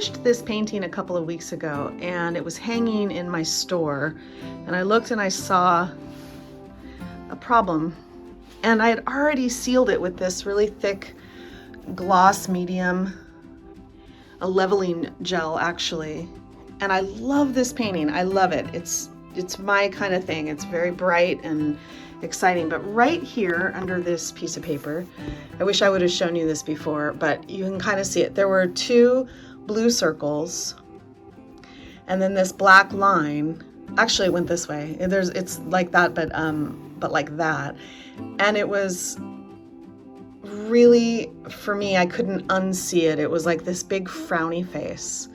finished this painting a couple of weeks ago and it was hanging in my store, and I looked and I saw a problem, and I had already sealed it with this really thick gloss medium, a leveling gel actually. And I love this painting. I love it. It's my kind of thing. It's very bright and exciting. But right here under this piece of paper, I wish I would have shown you this before, but you can kind of see it. There were 2 blue circles and then this black line. Actually it went this way. It's like that, but like that. And it was really, for me, I couldn't unsee it. It was like this big frowny face.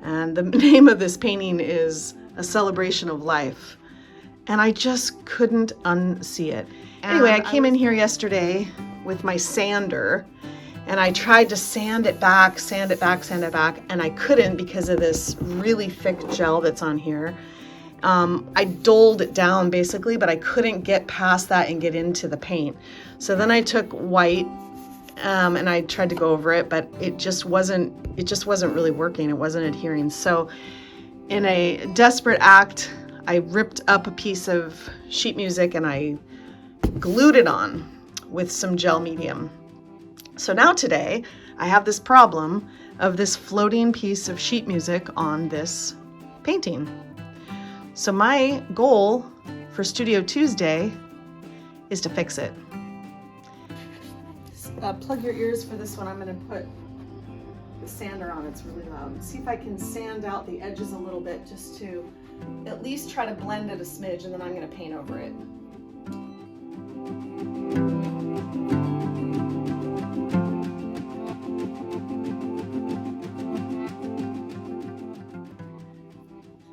And the name of this painting is A Celebration of Life. And I just couldn't unsee it. Anyway, I came in here yesterday with my sander and I tried to sand it back, and I couldn't because of this really thick gel that's on here. I doled it down basically, but I couldn't get past that and get into the paint. So then I took white and I tried to go over it, but it just wasn't really working. It wasn't adhering. So in a desperate act, I ripped up a piece of sheet music and I glued it on with some gel medium. So now today I have this problem of this floating piece of sheet music on this painting. So my goal for Studio Tuesday is to fix it. Plug your ears for this one. I'm going to put the sander on. It's really loud. See if I can sand out the edges a little bit just to at least try to blend it a smidge, and then I'm going to paint over it.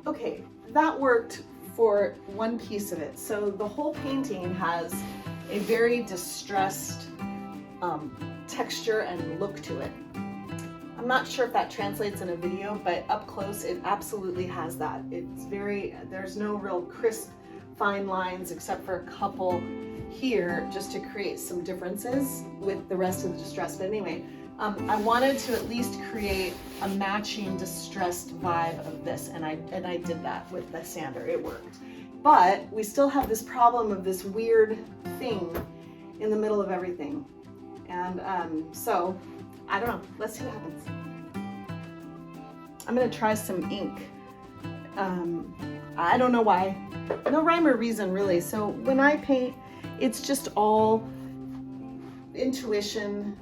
Okay, that worked for one piece of it. So the whole painting has a very distressed texture and look to it. I'm not sure if that translates in a video, but up close it absolutely has that. There's no real crisp fine lines except for a couple here just to create some differences with the rest of the distress. But anyway, I wanted to at least create a matching distressed vibe of this, and I did that with the sander. It worked. But we still have this problem of this weird thing in the middle of everything. And so, I don't know. Let's see what happens. I'm going to try some ink. I don't know why. No rhyme or reason, really. So when I paint, it's just all intuition.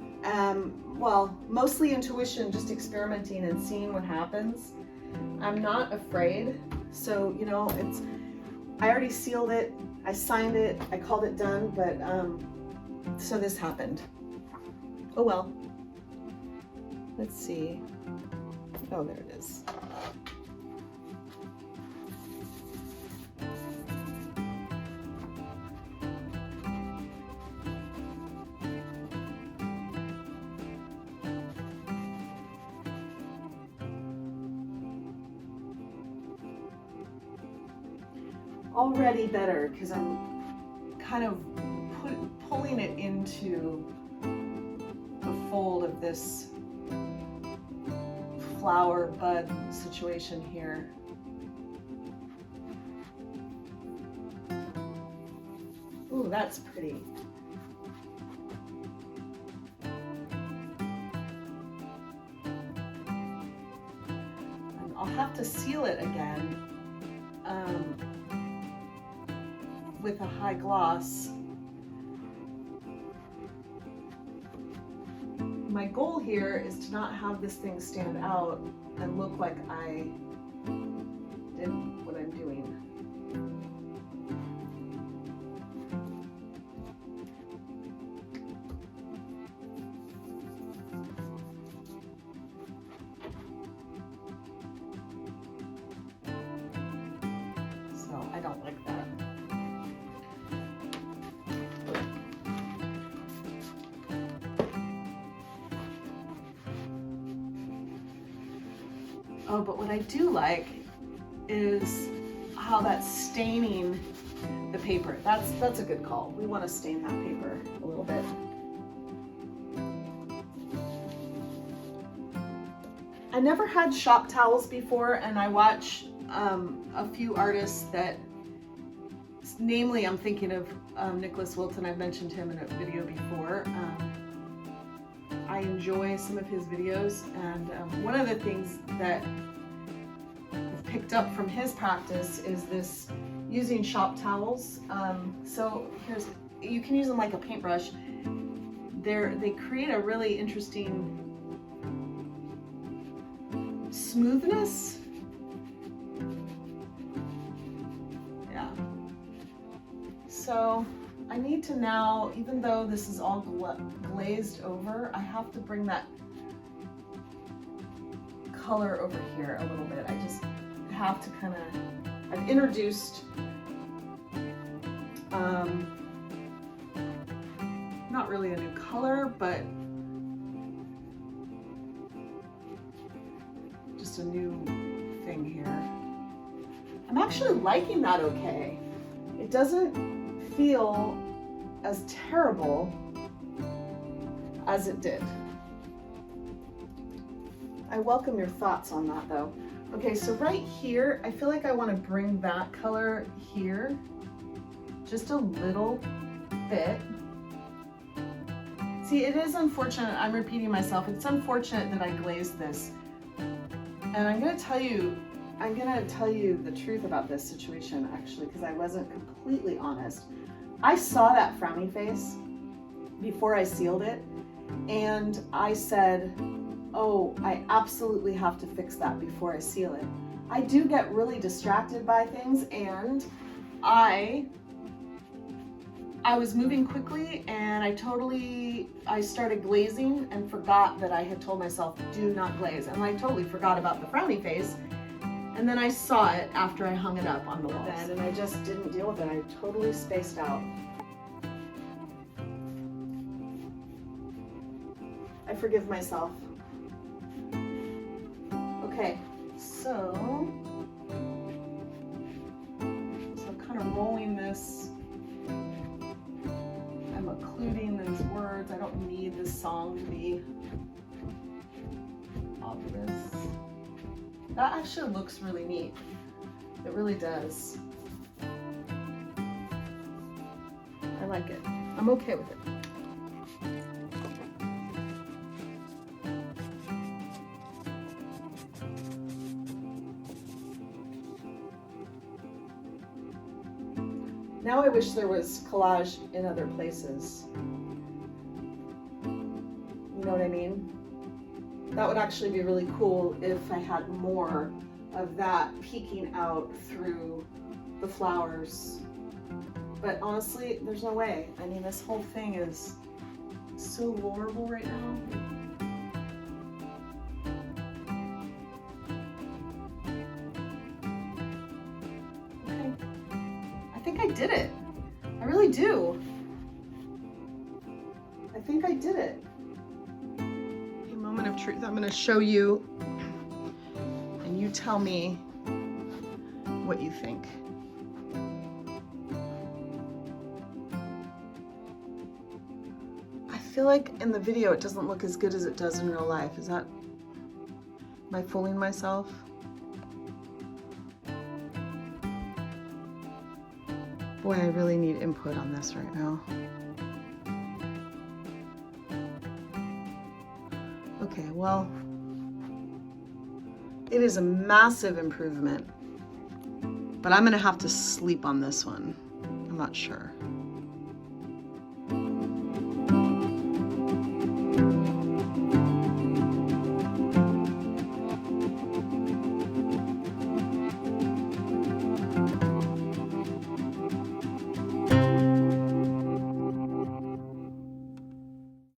Well, mostly intuition, just experimenting and seeing what happens. I'm not afraid. So, you know, I already sealed it. I signed it. I called it done. But so this happened. Oh well. Let's see. Oh, there it is. Already better because I'm kind of pulling it into the fold of this flower bud situation here. Ooh, that's pretty. And I'll have to seal it again with a high gloss. My goal here is to not have this thing stand out and look like I did what I'm doing. So I don't like that. Oh, but what I do like is how that's staining the paper. That's a good call. We want to stain that paper a little bit. I never had shop towels before, and I watch a few artists that, namely I'm thinking of Nicholas Wilton. I've mentioned him in a video before. I enjoy some of his videos, and one of the things that I've picked up from his practice is this using shop towels. So you can use them like a paintbrush. They create a really interesting smoothness. Yeah. So I need to now, even though this is all glazed over, I have to bring that color over here a little bit. I just have to kind of, I've introduced not really a new color, but just a new thing here. I'm actually liking that okay. It doesn't feel as terrible as it did. I welcome your thoughts on that though. Okay, so right here, I feel like I want to bring that color here just a little bit. See, it is unfortunate, I'm repeating myself, it's unfortunate that I glazed this. And I'm gonna tell you the truth about this situation actually, because I wasn't completely honest. I saw that frowny face before I sealed it, and I said, oh, I absolutely have to fix that before I seal it. I do get really distracted by things, and I was moving quickly, and I started glazing and forgot that I had told myself, do not glaze. And I totally forgot about the frowny face. And then I saw it after I hung it up on the wall. And I just didn't deal with it. I totally spaced out. I forgive myself. Okay, so I'm kind of rolling this. I'm occluding those words. I don't need this song to be obvious. That actually looks really neat. It really does. I like it. I'm okay with it. Now I wish there was collage in other places. You know what I mean? That would actually be really cool if I had more of that peeking out through the flowers. But honestly, there's no way. I mean, this whole thing is so vulnerable right now. I did it. I really do. I think I did it. A moment of truth. I'm going to show you, and you tell me what you think. I feel like in the video it doesn't look as good as it does in real life. Am I fooling myself? Boy, I really need input on this right now. Okay, well, it is a massive improvement, but I'm gonna have to sleep on this one. I'm not sure.